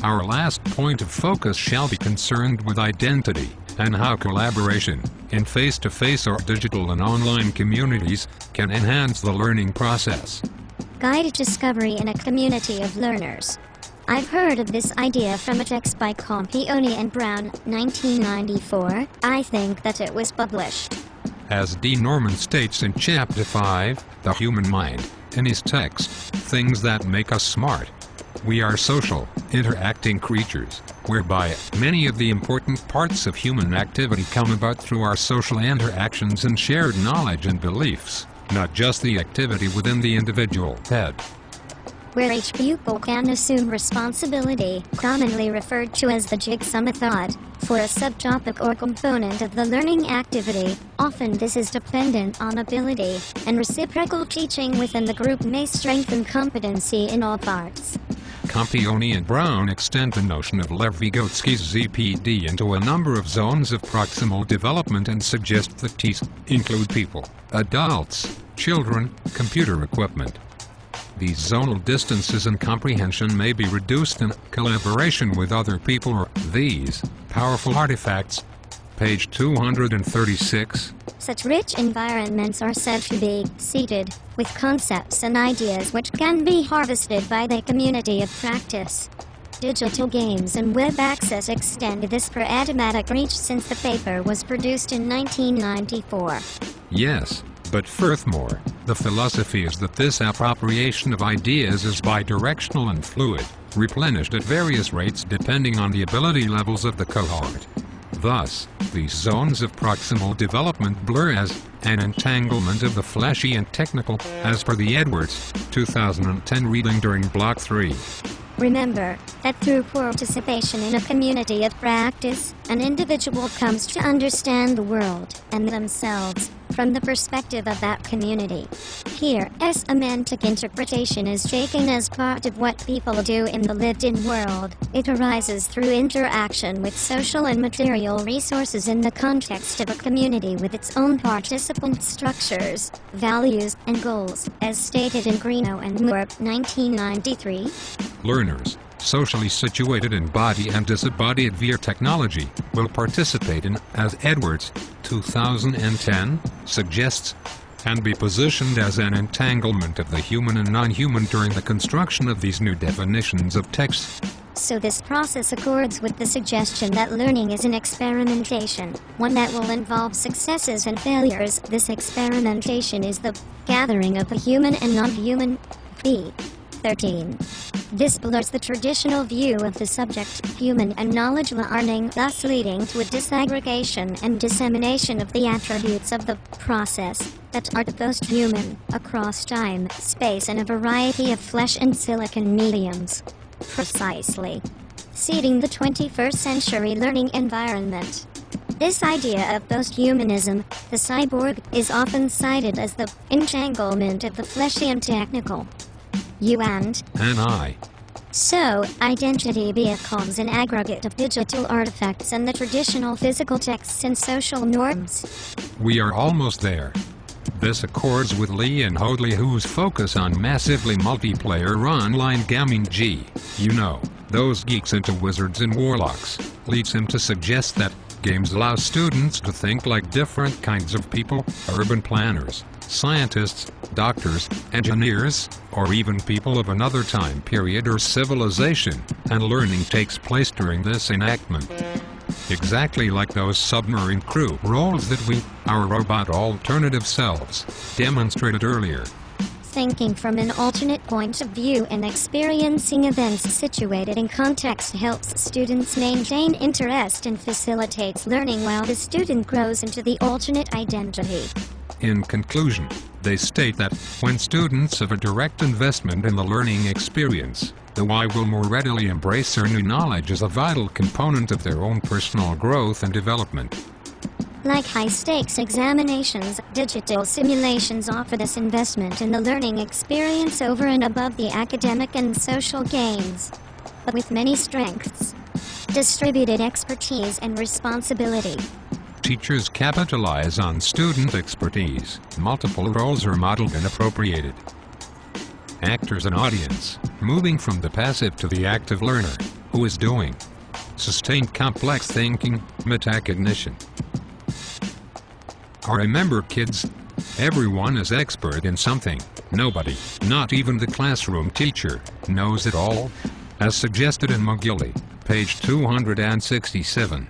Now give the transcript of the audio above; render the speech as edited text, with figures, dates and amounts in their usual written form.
Our last point of focus shall be concerned with identity, and how collaboration, in face-to-face or digital and online communities, can enhance the learning process. Guided discovery in a community of learners. I've heard of this idea from a text by Campione and Brown, 1994. I think that it was published. As D. Norman states in Chapter 5, The Human Mind, in his text, Things That Make Us Smart. We are social, interacting creatures, whereby many of the important parts of human activity come about through our social interactions and shared knowledge and beliefs, not just the activity within the individual head. Where each pupil can assume responsibility, commonly referred to as the jigsaw method, for a subtopic or component of the learning activity. Often this is dependent on ability, and reciprocal teaching within the group may strengthen competency in all parts. Campione and Brown extend the notion of Lev-Vygotsky's ZPD into a number of zones of proximal development and suggest that these include people, adults, children, computer equipment. These zonal distances and comprehension may be reduced in collaboration with other people or these powerful artifacts. Page 236. Such rich environments are said to be seeded with concepts and ideas which can be harvested by the community of practice. Digital games and web access extend this paradigmatic reach since the paper was produced in 1994. Yes, but furthermore, the philosophy is that this appropriation of ideas is bidirectional and fluid, replenished at various rates depending on the ability levels of the cohort. Thus, these zones of proximal development blur as an entanglement of the fleshy and technical, as per the Edwards, 2010 reading during Block 3. Remember that through participation in a community of practice, an individual comes to understand the world and themselves from the perspective of that community. Here, a semantic interpretation is taken as part of what people do in the lived-in world. It arises through interaction with social and material resources in the context of a community with its own participant structures, values, and goals, as stated in Greeno and Moore, 1993. Learners, socially situated in body and disembodied via technology, will participate in, as Edwards, 2010, suggests, can be positioned as an entanglement of the human and non-human during the construction of these new definitions of text. So this process accords with the suggestion that learning is an experimentation, one that will involve successes and failures. This experimentation is the gathering of the human and non-human. B. 13. This blurs the traditional view of the subject, human and knowledge learning, thus leading to a disaggregation and dissemination of the attributes of the process that are the post-human, across time, space and a variety of flesh and silicon mediums. Precisely. Seeding the 21st century learning environment. This idea of post-humanism, the cyborg, is often cited as the entanglement of the fleshy and technical. You and I. So, identity becomes an aggregate of digital artifacts and the traditional physical texts and social norms. We are almost there. This accords with Lee and Hoadley, whose focus on massively multiplayer online gaming those geeks into wizards and warlocks, leads him to suggest that games allow students to think like different kinds of people, urban planners, scientists, doctors, engineers, or even people of another time period or civilization, and learning takes place during this enactment. Exactly like those submarine crew roles that we, our robot alternative selves, demonstrated earlier. Thinking from an alternate point of view and experiencing events situated in context helps students maintain interest and facilitates learning while the student grows into the alternate identity. In conclusion, they state that when students have a direct investment in the learning experience, the Y will more readily embrace their new knowledge as a vital component of their own personal growth and development. Like high-stakes examinations, digital simulations offer this investment in the learning experience over and above the academic and social gains, but with many strengths, distributed expertise and responsibility. Teachers capitalize on student expertise. Multiple roles are modeled and appropriated. Actors and audience, moving from the passive to the active learner. who is doing sustained complex thinking, metacognition. Remember kids, everyone is expert in something. Nobody, not even the classroom teacher, knows it all. As suggested in McGilly, page 267.